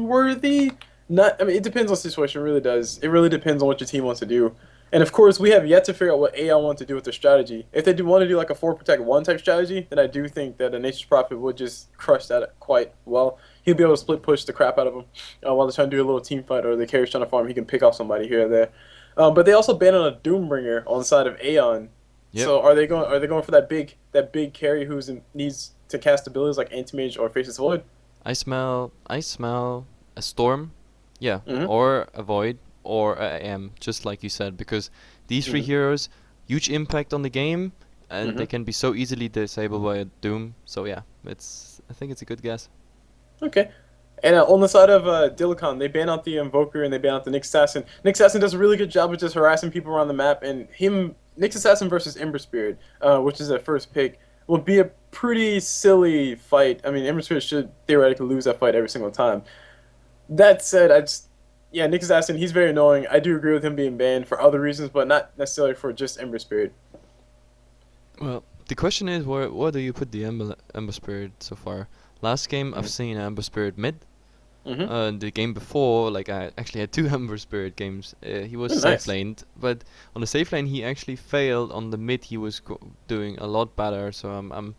worthy. Not, I mean, it depends on the situation. It really does. It really depends on what your team wants to do. And of course, we have yet to figure out what Aeon wants to do with their strategy. If they do want to do like a 4 protect 1 type strategy, then I do think that a Nature's Prophet would just crush that quite well. He'll be able to split push the crap out of them while they're trying to do a little team fight or the carry's trying to farm. He can pick off somebody here or there. But they also banned on a Doombringer on the side of Aeon. Yep. So are they going for that big carry needs to cast abilities like Anti-Mage or Faceless Void? I smell a storm, yeah, Mm-hmm. or a void, or a AM, just like you said, because these three Mm-hmm. heroes, huge impact on the game, and Mm-hmm. they can be so easily disabled by a Doom. So yeah, I think it's a good guess. Okay. And on the side of Dilicon, they ban out the Invoker and they ban out the Nyx Assassin. Nyx Assassin does a really good job of just harassing people around the map, and Nyx Assassin versus Ember Spirit, which is their first pick, will be a pretty silly fight. I mean, Ember Spirit should theoretically lose that fight every single time. That said, yeah, Nyx Assassin, he's very annoying. I do agree with him being banned for other reasons, but not necessarily for just Ember Spirit. Well, the question is, where do you put the Ember Spirit so far? Last game I've seen Ember Spirit mid. Mm-hmm. The game before, like I actually had two Ember Spirit games. He was Oh, safe nice. laned, but on the safe lane he actually failed. On the mid he was doing a lot better. So I'm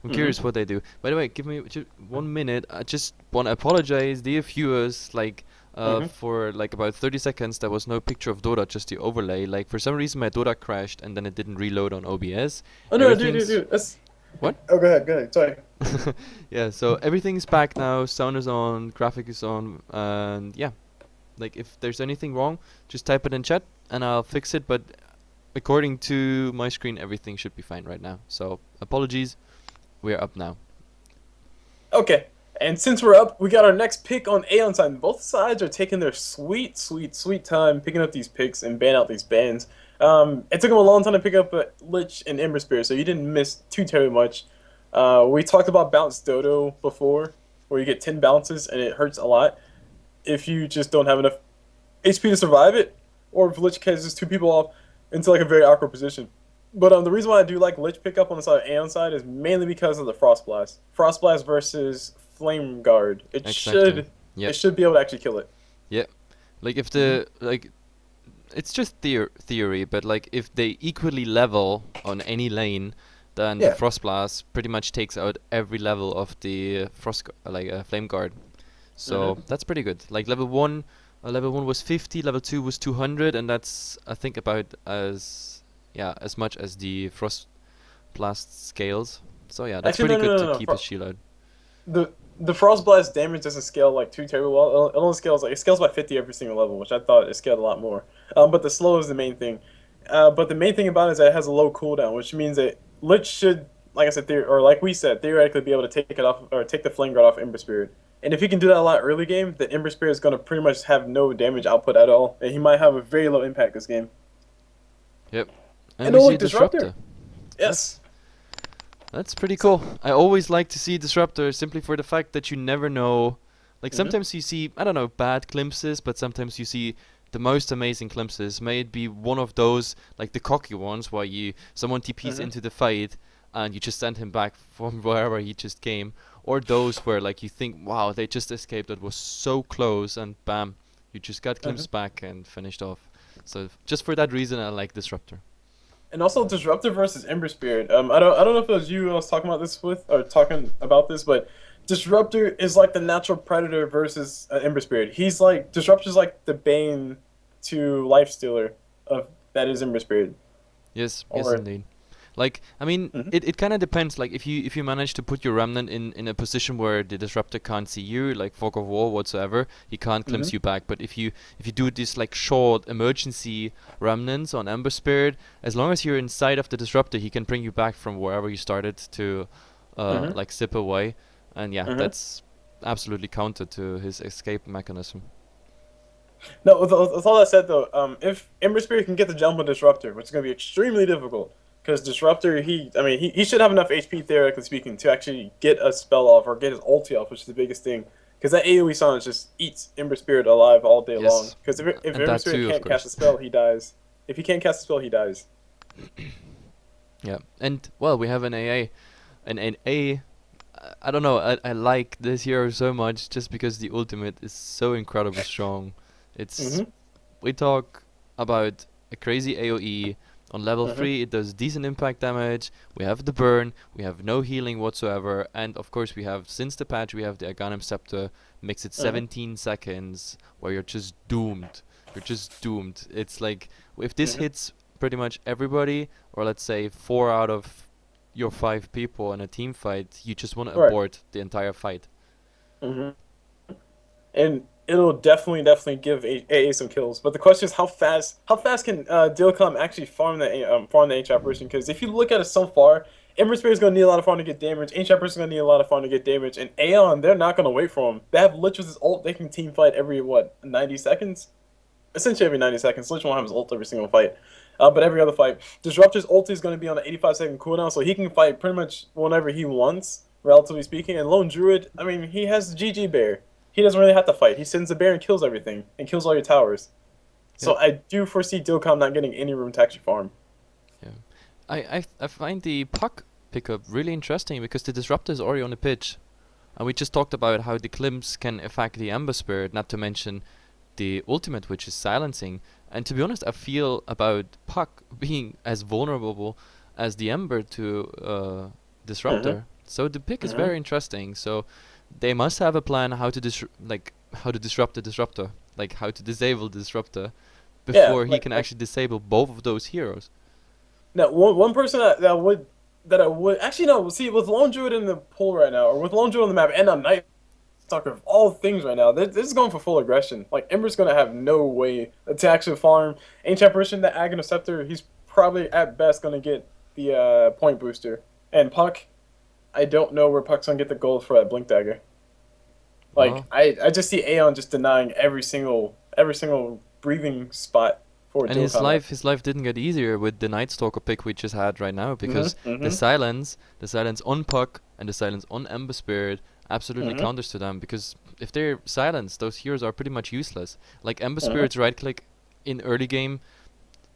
Mm-hmm. curious what they do. By the way, give me just 1 minute. I just want to apologize, dear viewers. Like, Mm-hmm. for like about 30 seconds, there was no picture of Dota, just the overlay. Like, for some reason, my Dota crashed and then it didn't reload on OBS. Oh no, dude, dude, Everything's dude. That's what? Oh, go ahead, go ahead. Sorry. Yeah. So everything's back now. Sound is on, graphic is on, and yeah. Like, if there's anything wrong, just type it in chat and I'll fix it. But according to my screen, everything should be fine right now. So apologies. We're up now. Okay. And since we're up, we got our next pick on Aeon side. Both sides are taking their sweet, sweet, sweet time picking up these picks and ban out these bans. It took them a long time to pick up Lich and Ember Spirit, so you didn't miss too terribly much. We talked about Bounce Dodo before, where you get 10 bounces and it hurts a lot if you just don't have enough HP to survive it, or if Lich catches 2 people off into like a very awkward position. But the reason why I do like Lich pickup on the side of Aeon side is mainly because of the Frost Blast. Frost Blast versus Flame Guard. It Exactly. should it Yep. should be able to actually kill it. Yep. Like if Mhm. it's just theory, but like if they equally level on any lane, then the Yeah. Frost Blast pretty much takes out every level of the Flame Guard. So Hmm. that's pretty good. Like level 1 was 50, level 2 was 200, and that's I think about as much as the Frost Blast scales. So yeah, that's Actually, pretty no, no, good no, to no. keep his shield out. The Frost Blast damage doesn't scale like too terribly well. It only scales it scales by 50 every single level, which I thought it scaled a lot more. But the slow is the main thing. But the main thing about it is that it has a low cooldown, which means that Lich should, like I said, or like we said, theoretically be able to take it off or take the Flame Guard off Ember Spirit. And if he can do that a lot early game, the Ember Spirit is going to pretty much have no damage output at all, and he might have a very low impact this game. Yep. And And we oh see look, Disruptor. Disruptor. Yes. That's pretty cool. I always like to see Disruptor simply for the fact that you never know. Like Hmm. sometimes you see, I don't know, bad glimpses, but sometimes you see the most amazing glimpses. May it be one of those, like the cocky ones, where someone TPs Hmm. into the fight and you just send him back from wherever he just came, or those where like you think, wow, they just escaped. That was so close, and bam, you just got Hmm. glimpsed back and finished off. So just for that reason, I like Disruptor. And also Disruptor versus Ember Spirit. I don't know if it was you I was talking about this with or talking about this, but Disruptor is like the natural predator versus Ember Spirit. He's like Disruptor's like the bane to Life Stealer of that is Ember Spirit. Yes, yes, Or indeed. Like, I mean, Mhm. it kind of depends. Like, if you manage to put your remnant in a position where the disruptor can't see you, like fog of war whatsoever, he can't glimpse Mhm. you back. But if you do this like short emergency remnants on Ember Spirit, as long as you're inside of the disruptor, he can bring you back from wherever you started to, Mhm. like zip away, and yeah, Mhm. that's absolutely counter to his escape mechanism. No, with all that said though, if Ember Spirit can get the jump on Disruptor, which is going to be extremely difficult, because Disruptor, he should have enough HP theoretically speaking to actually get a spell off or get his ulti off, which is the biggest thing. Because that AoE Silence just eats Ember Spirit alive all day long. Yes, Because if and Ember that Spirit too, of can't cast course. a spell, he dies. If he can't cast a spell, he dies. Yeah, and well, we have an AA, an A I don't know. I like this hero so much just because the ultimate is so incredibly strong. It's Mm-hmm. we talk about a crazy AoE. On level Mm-hmm. 3, it does decent impact damage. We have the burn. We have no healing whatsoever. And of course, we have, since the patch, we have the Aghanim Scepter. Makes it Mm-hmm. 17 seconds where you're just doomed. You're just doomed. It's like, if this Mm-hmm. hits pretty much everybody, or let's say 4 out of your 5 people in a team fight, you just want to Right. abort the entire fight. Mm-hmm. And it'll definitely give AA some kills. But the question is how fast can Dilcom actually farm the Ancient Apparition? Because if you look at it so far, Ember Spirit is gonna need a lot of farm to get damage. Ancient Apparition is gonna need a lot of farm to get damage. And Aeon, they're not gonna wait for him. They have Lich with his ult. They can team fight every what 90 seconds, essentially every 90 seconds. Lich won't have his ult every single fight. But every other fight, Disruptor's ult is going to be on an 85-second cooldown, so he can fight pretty much whenever he wants, relatively speaking. And Lone Druid, I mean, he has the GG Bear. He doesn't really have to fight. He sends the bear and kills everything, and kills all your towers. So Yep. I do foresee Dilcom not getting any room to actually farm. Yeah. I find the puck pickup really interesting because the disruptor is already on the pitch. And we just talked about how the Klims can affect the Ember Spirit, not to mention the ultimate, which is silencing. And to be honest, I feel about Puck being as vulnerable as the Ember to Mm-hmm. Disruptor. So the pick is Mm-hmm. very interesting. So they must have a plan how to how to disrupt the Disruptor, like how to disable the Disruptor Yeah, before he can like actually disable both of those heroes. now one person that I would actually no see with Lone Druid in the pool right now, or with Lone Druid on the map and a Night Stalker of all things right now. This is going for full aggression. Like Ember's gonna have no way to actually farm. Ancient Apparition, the Aghanim Scepter, he's probably at best gonna get the point booster. And Puck, I don't know where Puck's gonna get the gold for that Blink Dagger. Like Well, I just see Aeon just denying every single breathing spot for and dual combat. his life didn't get easier with the Night Stalker pick we just had right now because Mm-hmm. Mm-hmm. the silence on Puck and the silence on Ember Spirit absolutely Mm-hmm. counters to them because if they're silenced, those heroes are pretty much useless. Like Ember Mm-hmm. Spirit's right click in early game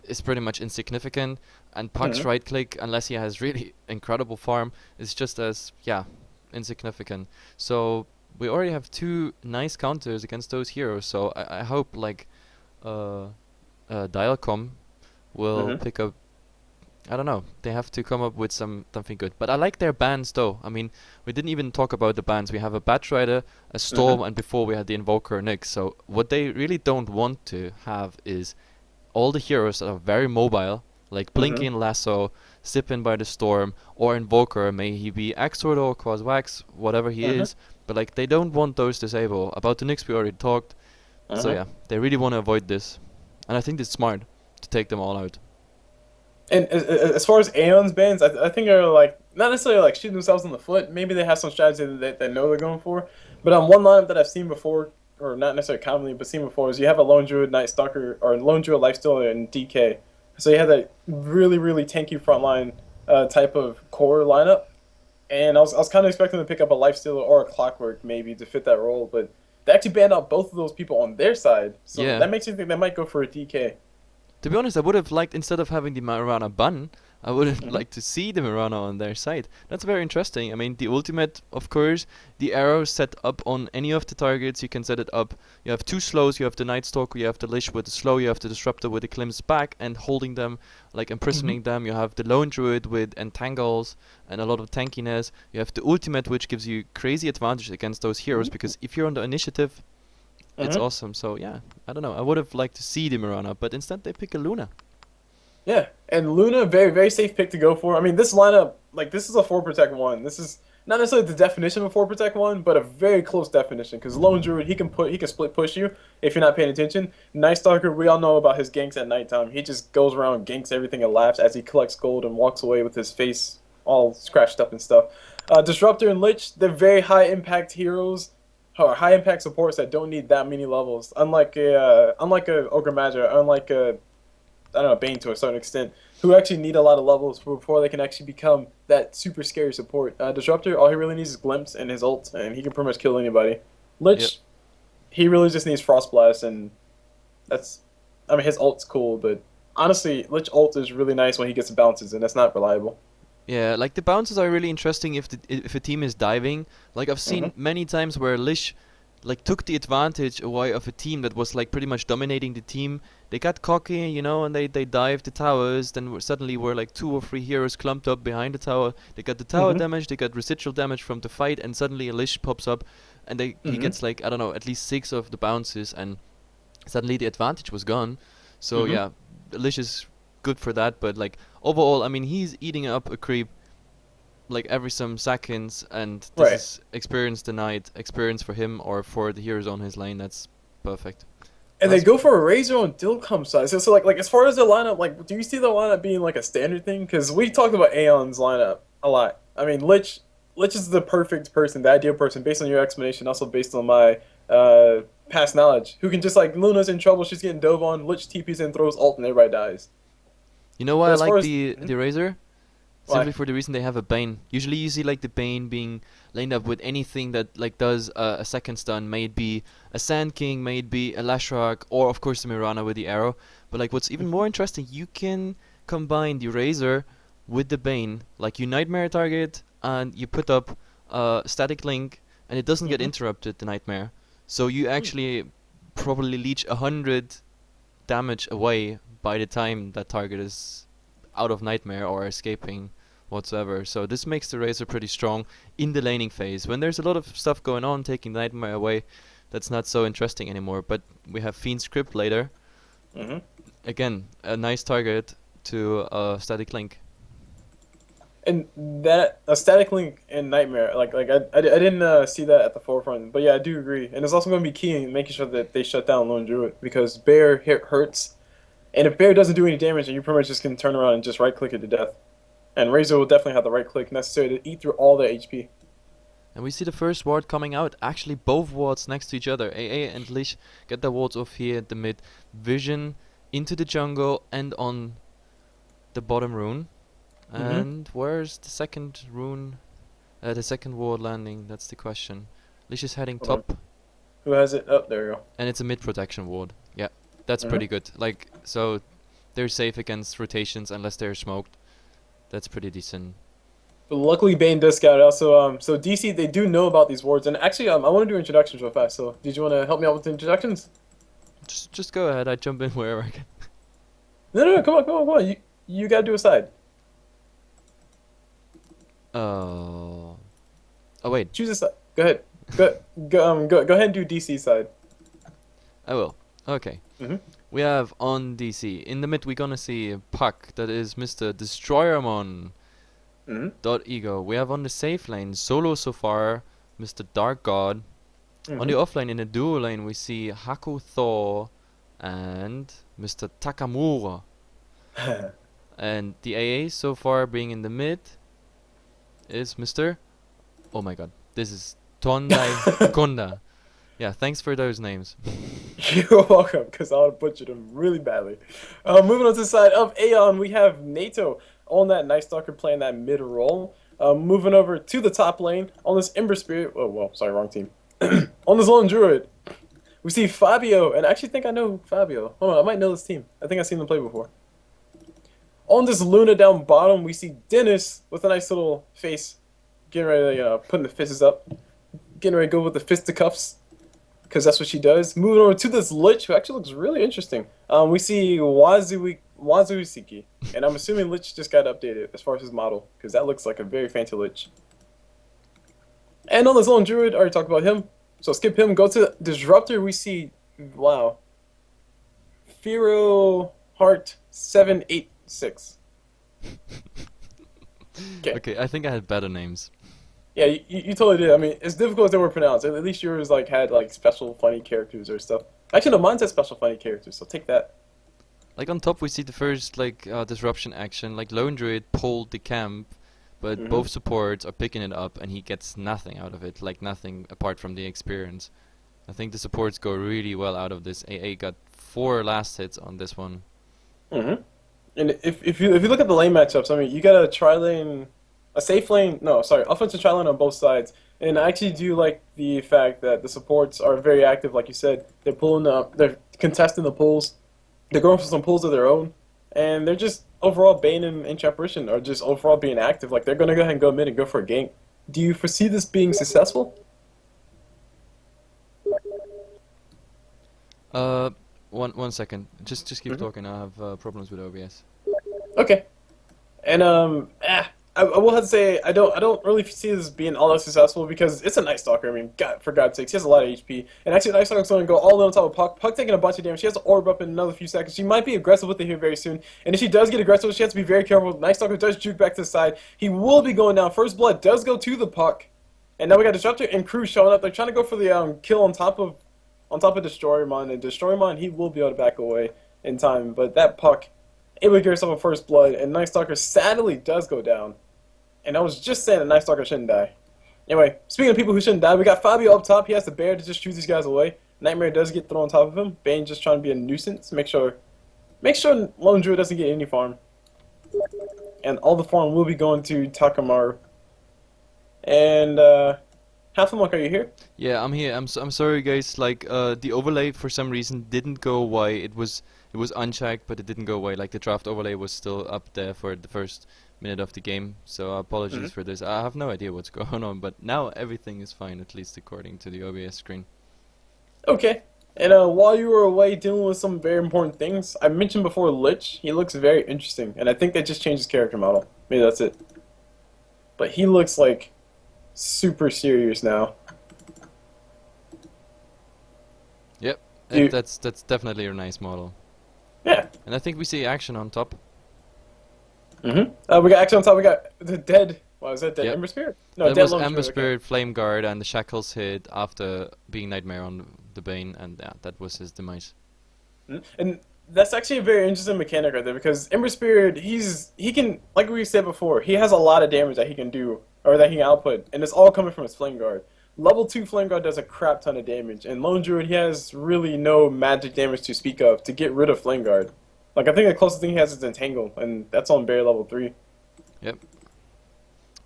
is pretty much insignificant, and Puck's Mm-hmm. right click, unless he has really incredible farm, is just as insignificant. So we already have two nice counters against those heroes. So I hope like uh, Dialcom will Mm-hmm. pick up. I don't know. They have to come up with something good. But I like their bans though. I mean, we didn't even talk about the bans. We have a Batrider, a Mm-hmm. Storm, and before we had the Invoker Nyx. So what they really don't want to have is all the heroes that are very mobile, like Mm-hmm. Blinking Lasso, Sippin by the Storm, or Invoker. May he be Axord or Quaswax, whatever he Mm-hmm. is. But like they don't want those disabled. About the Nyx we already talked. So Mm-hmm. yeah, they really want to avoid this, and I think it's smart to take them all out. And as far as Aeon's bans, I think are like not necessarily like shooting themselves in the foot. Maybe they have some strategy that they know they're going for. But one lineup that I've seen before, or not necessarily commonly, but seen before, is you have a Lone Druid, Night Stalker, or Lone Druid, Lifestealer, and DK. So you have that really tanky frontline type of core lineup. And I was kind of expecting to pick up a Lifestealer or a Clockwork maybe to fit that role, but they actually banned out both of those people on their side. So Yeah. that makes me think they might go for a DK. To be honest, I would have liked, instead of having the Marana bun, I would have Hmm. liked to see the Marana on their side. That's very interesting. I mean, the ultimate, of course, the arrow set up on any of the targets, you can set it up. You have two slows, you have the Night Stalker, you have the Lich with the slow, you have the Disruptor with the Klims back and holding them, like Hmm. imprisoning them. You have the Lone Druid with Entangles and a lot of tankiness. You have the ultimate, which gives you crazy advantage against those heroes, because if you're on the initiative, it's Hmm. awesome. So yeah, I don't know. I would have liked to see the Mirana, but instead they pick a Luna. Yeah, and Luna, very safe pick to go for. I mean, this lineup, like this is a four protect one. This is not necessarily the definition of a four protect one, but a very close definition. Because Lone Druid, he can split push you if you're not paying attention. Night Stalker, we all know about his ganks at nighttime. He just goes around, ganks everything, and laughs as he collects gold and walks away with his face all scratched up and stuff. Disruptor and Lich, they're very high impact heroes or high impact supports that don't need that many levels. Unlike a Ogre Magi, unlike a I don't know, Bane to a certain extent, who actually need a lot of levels before they can actually become that super scary support. Disruptor, all he really needs is Glimpse and his ult, and he can pretty much kill anybody. Yep. Lich, he really just needs Frost Blast, and that's, I mean, his ult's cool, but honestly, Lich ult is really nice when he gets bounces, and that's not reliable. Yeah, like the bounces are really interesting if a team is diving. Like I've seen Hmm. many times where Lish like took the advantage away of a team that was like pretty much dominating the team. They got cocky, and they dived the towers. Then suddenly were like two or three heroes clumped up behind the tower. They got the tower Hmm. damage, they got residual damage from the fight, and suddenly a Lish pops up, and he Hmm. gets like I don't know at least six of the bounces, and suddenly the advantage was gone. So Hmm. yeah, Lish is good for that, but like overall, I mean he's eating up a creep like every some seconds, and this Right. is experience denied experience for him or for the heroes on his lane. That's perfect. And they That's go for a Razor on Dilcom side. So like as far as the lineup, like do you see the lineup being like a standard thing? Because we talked about Aeon's lineup a lot. I mean, Lich is the perfect person, the ideal person, based on your explanation, also based on my past knowledge. Who can just like Luna's in trouble, she's getting dove on, Lich TPs and throws ult and everybody dies. you know why But I as far like as the Razor? why? Simply for the reason they have a Bane. Usually you see like the Bane being lined up with anything that like does a second stun. May it be a Sand King, may it be a Lashrock, or of course the Mirana with the arrow. But like what's even more interesting, you can combine the Razor with the Bane. Like you Nightmare target and you put up static link and it doesn't get Mm-hmm. interrupted, the Nightmare. So you actually probably leech 100 damage away by the time that target is out of Nightmare or escaping whatsoever. So this makes the Razor pretty strong in the laning phase. When there's a lot of stuff going on, taking Nightmare away, that's not so interesting anymore. But we have Fiend's Crypt later. Mm-hmm. Again, a nice target to Static Link. And that a static link in Nightmare, I didn't see that at the forefront, but yeah, I do agree. And it's also going to be key in making sure that they shut down Lone Druid because Bear hit hurts, and if Bear doesn't do any damage, then you pretty much just can turn around and just right click it to death. And Razor will definitely have the right click necessary to eat through all the HP. And we see the first ward coming out. Actually, both wards next to each other. AA and Lish get their wards off here at the mid. Vision into the jungle and on the bottom rune. Hmm. And where's the second rune? The second ward landing, that's the question. Lish is heading Hold on. top, Who has it? Oh, there you go. and it's a mid protection ward. Yeah, that's Hmm. pretty good. Like, so they're safe against rotations unless they're smoked. That's pretty decent. But luckily, Bane does scout out. So DC they do know about these wards, and actually, I want to do introductions real fast. So, did you want to help me out with the introductions? Just go ahead, I jump in wherever I can. No, no, no, come on, come on, come on. You gotta do a side. Oh. Oh, wait, Choose a side. Go ahead. Go ahead and do DC side. I will. Okay. Hmm. We have on DC. In the mid, we're gonna see Puck, that is Mr. Destroyermon. Hmm. Dot Ego. We have on the safe lane solo so far, Mr. Dark God. On the Hmm. offlane in the duo lane we see Haku Thor and Mr. Takamura. And the AA so far being in the mid is Mr. Oh my god, this is Tondai Konda. Yeah, thanks for those names. You're welcome, because I would have butchered him really badly. Moving on to the side of Aeon, we have Nato on that Night Stalker playing that mid role. Moving over to the top lane on this Ember Spirit. Oh, well, sorry, wrong team. On this Lone Druid, we see Fabio, and I actually think I know Fabio. Hold on, I might know this team. I think I've seen them play before. On this Luna down bottom, we see Dennis with a nice little face, getting ready to, putting the fists up, getting ready to go with the fisticuffs, because that's what she does. Moving over to this Lich, who actually looks really interesting. We see Wazuisiki, and I'm assuming Lich just got updated as far as his model, because that looks like a very fancy Lich. And on this Lone Druid, I already talked about him, so skip him. Go to Disruptor, we see, wow, Firo Heart 786. Okay. Okay, I think I had better names. Yeah, you totally did. I mean, as difficult as they were pronounced, at least yours like had like special funny characters or stuff. Actually, no, mine's had special funny characters, so take that. Like on top we see the first like disruption action. Like Lone Druid pulled the camp, but Hmm. both supports are picking it up and he gets nothing out of it. Like nothing apart from the experience. I think the supports go really well out of this. AA got 4 last hits on this one. Hmm. And if you look at the lane matchups, I mean, you got a tri lane, a safe lane. No, sorry, offensive tri lane on both sides. And I actually do like the fact that the supports are very active, like you said. They're pulling up, they're contesting the pulls. They're going for some pulls of their own, and they're just overall Bane and Champurition are just overall being active. Like they're gonna go ahead and go mid and go for a gank. Do you foresee this being successful? Uh, one second. Just keep Hmm. talking. I have problems with OBS. Okay. And I will have to say I don't really see this being all that successful because it's a Night Stalker. I mean, God, for God's sakes, he has a lot of HP. And actually, Night Stalker's going to go all in on top of Puck. Puck taking a bunch of damage. She has to orb up in another few seconds. She might be aggressive with it here very soon. And if she does get aggressive, she has to be very careful. Night Stalker does juke back to the side. He will be going down. First blood does go to the Puck. And now we got Disruptor and Crew showing up. They're trying to go for the kill on top of Destroyer-Mon. And Destroyer-Mon, he will be able to back away in time. But that Puck, it would get herself a first blood. And Night Stalker sadly does go down. And I was just saying that Night Stalker shouldn't die. Anyway, speaking of people who shouldn't die, we got Fabio up top. He has the bear to just shoot these guys away. Nightmare does get thrown on top of him. Bane just trying to be a nuisance. Make sure Lone Druid doesn't get any farm. And all the farm will be going to Takamaru. And Heflamoke, are you here? Yeah, I'm here. I'm sorry, guys. Like, the overlay for some reason didn't go away. It was unchecked, but it didn't go away. Like the draft overlay was still up there for the first minute of the game. So apologies for this. I have no idea what's going on, but now everything is fine, at least according to the OBS screen. Okay. And while you were away dealing with some very important things, I mentioned before Lich. He looks very interesting, and I think they just changed his character model. Maybe that's it. But he looks like super serious now. Yep, You- that's definitely a nice model. Yeah. And I think we see action on top. We got action on top. We got the dead. What was that? Dead Yep. Ember Spirit? No, That dead was Lone Ember Druid, okay. Spirit, Flame Guard, and the Shackles hit after being Nightmare on the Bane, and yeah, that was his demise. And that's actually a very interesting mechanic right there because Ember Spirit, he can, like we said before, he has a lot of damage that he can do or that he can output, and it's all coming from his Flame Guard. Level 2 Flame Guard does a crap ton of damage, and Lone Druid, he has really no magic damage to speak of to get rid of Flame Guard. Like, I think the closest thing he has is Entangle, and that's on Barry level 3. Yep.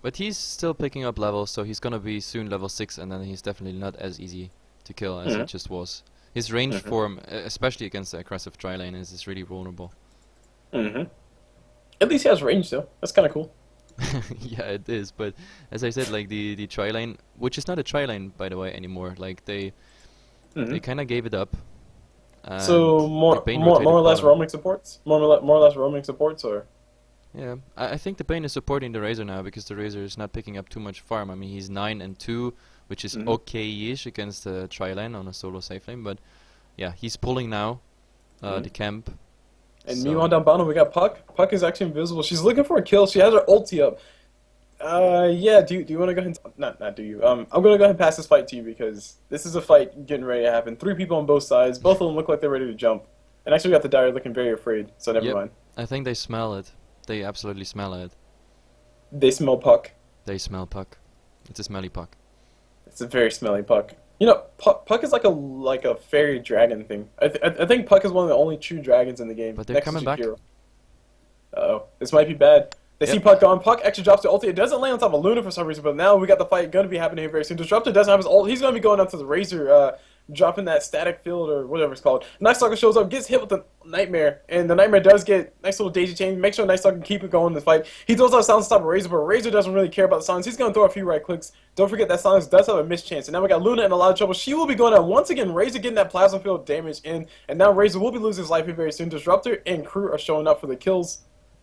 But he's still picking up levels, so he's gonna be soon level 6, and then he's definitely not as easy to kill as he just was. His range form, especially against the aggressive tri lane, is really vulnerable. At least he has range, though. That's kind of cool. Yeah, it is. But as I said, like the tri lane, which is not a tri lane by the way anymore. Like they kind of gave it up. So and more the Bane or rotated less bottom. roaming supports? More or less roaming supports, or? Yeah, I think the Bane is supporting the Razor now because the Razor is not picking up too much farm. I mean, he's 9 and 2, which is okay-ish against the tri lane on a solo safe lane. But yeah, he's pulling now the camp. And So- meanwhile, down bottom, we got Puck. Puck is actually invisible. She's looking for a kill. She has her ulti up. Yeah, do you want to go ahead and... Not do you. I'm going to go ahead and pass this fight to you because this is a fight getting ready to happen. 3 people on both sides. Both of them look like they're ready to jump. And actually, we got the Dire looking very afraid, so never Yep. mind. I think they smell it. They absolutely smell it. They smell Puck. They smell Puck. It's a smelly Puck. It's a very smelly Puck. You know, Puck is like a fairy dragon thing. I think Puck is one of the only true dragons in the game. But they're next to coming back. Jakiro. Uh-oh. This might be bad. They see Yep. Puck gone. Puck actually drops the ulti. It doesn't land on top of Luna for some reason, but now we got the fight going to be happening here very soon. Disruptor doesn't have his ult. He's going to be going up to the Razor, dropping that static field or whatever it's called. Night Stalker shows up, gets hit with the Nightmare, and the Nightmare does get nice little daisy chain. Make sure Night Stalker can keep it going in the fight. He throws out Silence to stop Razor, but Razor doesn't really care about the Silence. He's going to throw a few right clicks. Don't forget that Silence does have a missed chance. And now we got Luna in a lot of trouble. She will be going out once again. Razor getting that plasma field damage in, and now Razor will be losing his life here very soon. Disruptor and Crew are showing up for the kills,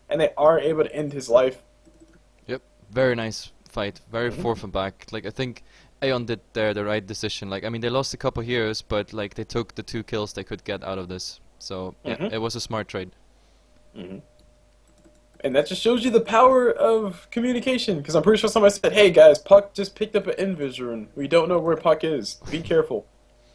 and they are able to end his life. Yep. Very nice fight. Very forth and back. Like I think Aeon did the right decision. Like I mean they lost a couple heroes, but like they took the 2 kills they could get out of this. So yeah, it was a smart trade. And that just shows you the power of communication. Because I'm pretty sure somebody said, "Hey guys, Puck just picked up an invis rune. We don't know where Puck is. Be careful."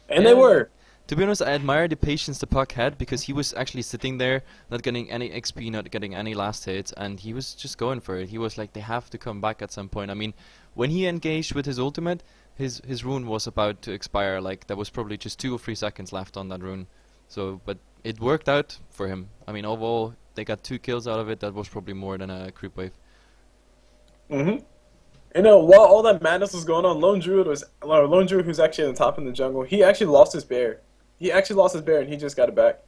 And they Yeah. were. To be honest, I admire the patience the Puck had because he was actually sitting there, not getting any XP, not getting any last hits, and he was just going for it. He was like, they have to come back at some point. I mean, when he engaged with his ultimate, his rune was about to expire. Like there was probably just 2 or 3 seconds left on that rune. So, but it worked out for him. I mean, overall, they got 2 kills out of it. That was probably more than a creep wave. You know, while all that madness was going on, Lone Druid, who's actually in the top in the jungle, he actually lost his bear. He actually lost his bear, and he just got it back.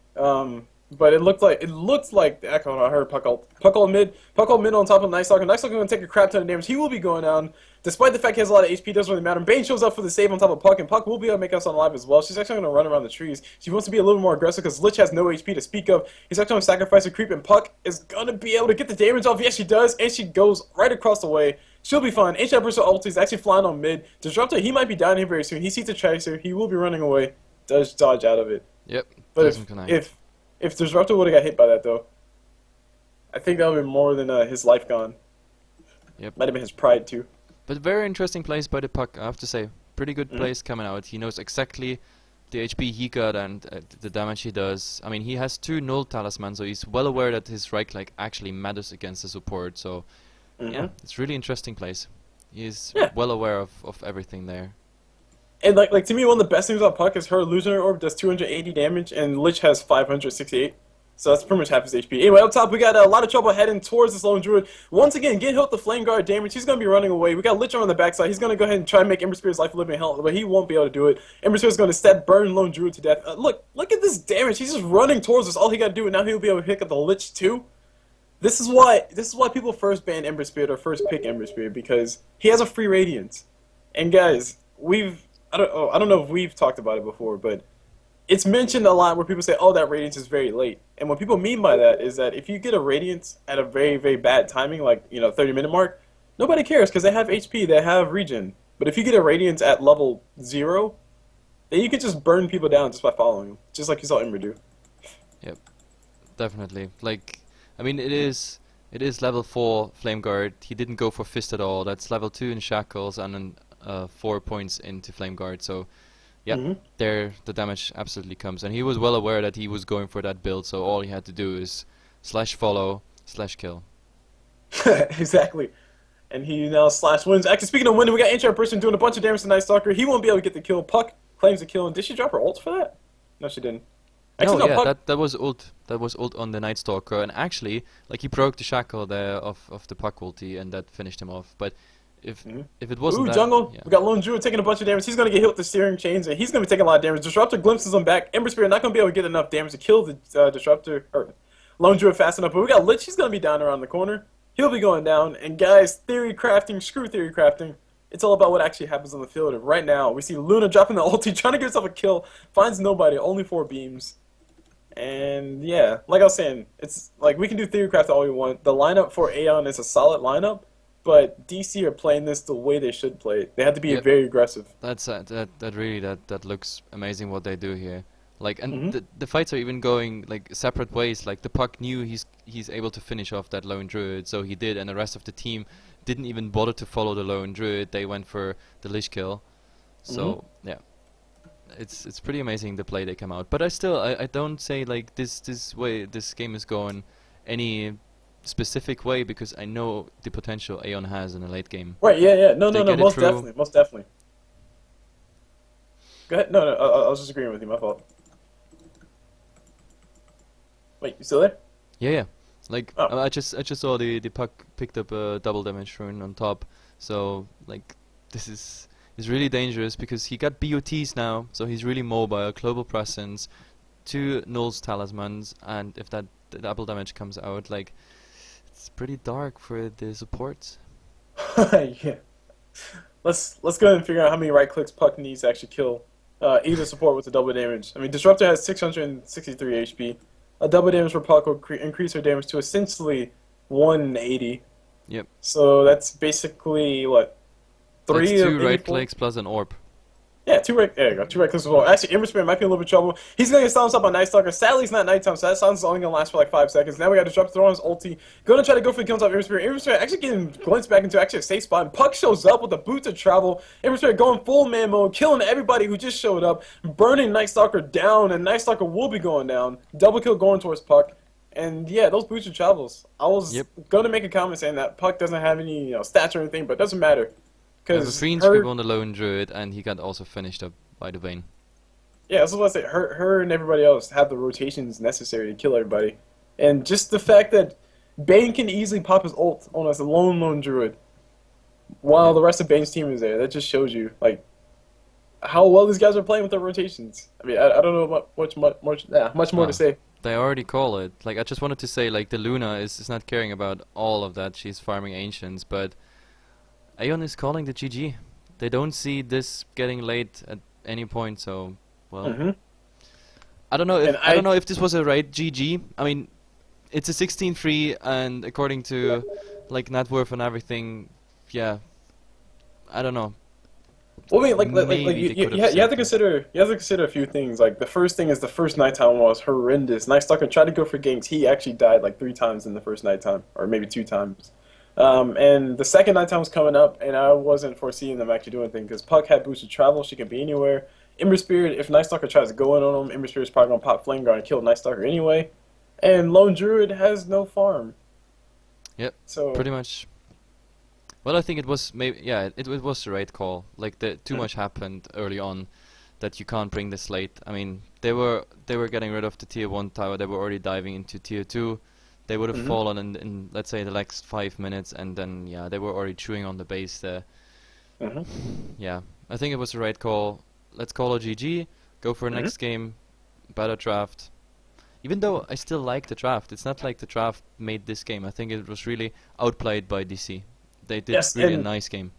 But it looks like the Echo. I heard Puck ult mid on top of Night Stalker. Night Stalker gonna take a crap ton of damage. He will be going down, despite the fact he has a lot of HP. Doesn't really matter. Bane shows up for the save on top of Puck, and Puck will be able to make us alive as well. She's actually gonna run around the trees. She wants to be a little more aggressive because Lich has no HP to speak of. He's actually gonna sacrifice a creep, and Puck is gonna be able to get the damage off. Yes, she does, and she goes right across the way. She'll be fine. Ancient Burst ult is actually flying on mid. Disruptor, he might be down here very soon. He sees the Tracer. He will be running away. Does dodge out of it. Yep. But Doesn't connect. if Disruptor would have got hit by that, though, I think that would have been more than his life gone. Yep. Might have been his pride, too. But very interesting plays by the Puck, I have to say. Pretty good plays coming out. He knows exactly the HP he got and the damage he does. I mean, he has 2 null talismans, so he's well aware that his right click actually matters against the support. So, yeah, it's really interesting plays. He's well aware of everything there. And like to me, one of the best things about Puck is her illusionary orb does 280 damage, and Lich has 568. So that's pretty much half his HP. Anyway, up top we got a lot of trouble heading towards this lone druid. Once again, get hit with the flame guard damage. He's gonna be running away. We got Lich on the backside. He's gonna go ahead and try and make Ember Spirit's life a living hell, but he won't be able to do it. Ember Spirit's gonna step burn lone druid to death. Look at this damage. He's just running towards us. All he gotta do, and now he'll be able to pick up the Lich too. This is why people first ban Ember Spirit or first pick Ember Spirit, because he has a free radiance. And guys, I don't know if we've talked about it before, but it's mentioned a lot where people say, "Oh, that radiance is very late." And what people mean by that is that if you get a radiance at a very, very bad timing, like 30-minute mark, nobody cares because they have HP, they have regen. But if you get a radiance at level 0, then you can just burn people down just by following them, just like you saw Ember do. Yep, definitely. Like, I mean, it is level 4 Flame Guard. He didn't go for Fist at all. That's level 2 in Shackles and then 4 points into Flame Guard. So, yeah, there the damage absolutely comes. And he was well aware that he was going for that build, so all he had to do is /follow /kill. Exactly. And he now /wins. Actually, speaking of winning, we got Ancient Person doing a bunch of damage to Night Stalker. He won't be able to get the kill. Puck claims the kill. And did she drop her ult for that? No, she didn't. Actually, No, no, yeah, Puck. that was ult. That was ult on the Night Stalker, and actually, like, he broke the shackle there of the Puck ulti, and that finished him off. But if it wasn't Ooh, that, jungle. yeah. We got Lone Druid taking a bunch of damage. He's going to get hit with the steering chains, and he's going to be taking a lot of damage. Disruptor glimpses him back. Ember Spirit not going to be able to get enough damage to kill the Disruptor, or Lone Druid fast enough. But we got Lich. He's going to be down around the corner. He'll be going down. And guys, theory crafting, screw theory crafting. It's all about what actually happens on the field. And right now, we see Luna dropping the ulti, trying to get himself a kill. Finds nobody, only 4 beams. And yeah, like I was saying, it's like we can do theory craft all we want. The lineup for Aeon is a solid lineup, but DC are playing this the way they should play it. They have to be very aggressive. That's that looks amazing what they do here. Like, and the fights are even going like separate ways. Like, the Puck knew he's able to finish off that lone druid, so he did, and the rest of the team didn't even bother to follow the lone druid. They went for the Lich kill. So yeah, it's pretty amazing the play they come out. But I don't say like this way this game is going any specific way, because I know the potential Aeon has in a late game. Right? Yeah. No, They get it most through. definitely, most definitely. Go ahead. No. I was just agreeing with you. My fault. Wait, you still there? Yeah. Like, Oh. I just saw the Puck picked up a double damage rune on top. So like, this is really dangerous because he got BOTs now, so he's really mobile, global presence, 2 Null's talismans, and if that double damage comes out, like, it's pretty dark for the supports. Yeah. Let's go ahead and figure out how many right clicks Puck needs to actually kill either support with the double damage. I mean, Disruptor has 663 HP. A double damage for Puck will increase her damage to essentially 180. Yep. So that's basically what? That's 3 2 or right 84? clicks plus an orb. Yeah, 2 right. There you go. 2 right clicks as well. Actually, Ember Spirit might be in a little bit of trouble. He's gonna get silenced up by Night Stalker. Sadly, it's not nighttime, so that silence is only gonna last for like 5 seconds. Now we got Disruptor throwing his ulti. Gonna try to go for the kills off Ember Spirit. Ember Spirit actually getting glimpsed back into actually a safe spot. And Puck shows up with a boot to travel. Ember Spirit going full man mode, killing everybody who just showed up, burning Night Stalker down, and Night Stalker will be going down. Double kill going towards Puck. And yeah, those boosted travels. I was gonna make a comment saying that Puck doesn't have any stats or anything, but it doesn't matter. There's a green script on the lone druid, and he got also finished up by the Vayne. Yeah, that's what I say. Her and everybody else have the rotations necessary to kill everybody. And just the fact that Bane can easily pop his ult on us, a lone druid, while the rest of Bane's team is there, that just shows you like how well these guys are playing with their rotations. I mean, I don't know much more to say. They already call it. Like, I just wanted to say, like, the Luna is not caring about all of that. She's farming ancients, but Aeon is calling the GG. They don't see this getting late at any point, so, well, Hmm. And I don't I know if this was a right GG. I mean, it's a 16-3, and according to like net worth and everything, yeah, I don't know. Well, I mean, like Maybe they could have you have to saved it. consider a few things. Like the first thing is the first nighttime was horrendous. Night Stalker tried to go for ganks. He actually died like 3 times in the first nighttime, or maybe 2 times. And the second nighttime was coming up, and I wasn't foreseeing them actually doing anything because Puck had boosted travel. She can be anywhere. Ember Spirit, if Night Stalker tries to go in on him, Ember Spirit's probably gonna pop Flame Guard and kill Night Stalker anyway. And Lone Druid has no farm, Yep, so. pretty much. Well, I think it was maybe yeah, it was the right call. Like the too Mhm. much happened early on that you can't bring this late. I mean, they were getting rid of the tier 1 tower. They were already diving into tier 2. They would have Mhm. fallen in let's say the next 5 minutes, and then yeah, they were already chewing on the base there. Mhm. Yeah, I think it was the right call. Let's call a GG. Go for Mhm. next game. Better draft. Even though I still like the draft, it's not like the draft made this game. I think it was really outplayed by DC. They did Yes, really a and nice game.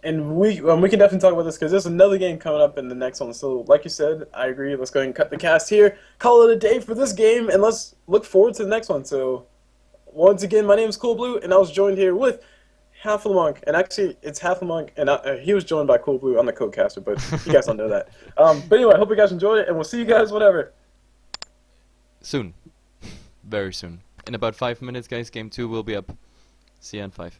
we can definitely talk about this because there's another game coming up in the next one. So, like you said, I agree. Let's go ahead and cut the cast here. Call it a day for this game, and let's look forward to the next one. So, once again, my name is Culblu, and I was joined here with Heflamoke, and actually, it's Heflamoke, and he was joined by Culblu. I'm the co-caster, but you guys don't know that. But anyway, I hope you guys enjoyed it, and we'll see you guys whenever. Soon. Very soon. In about 5 minutes, guys, game 2 will be up. See you in 5.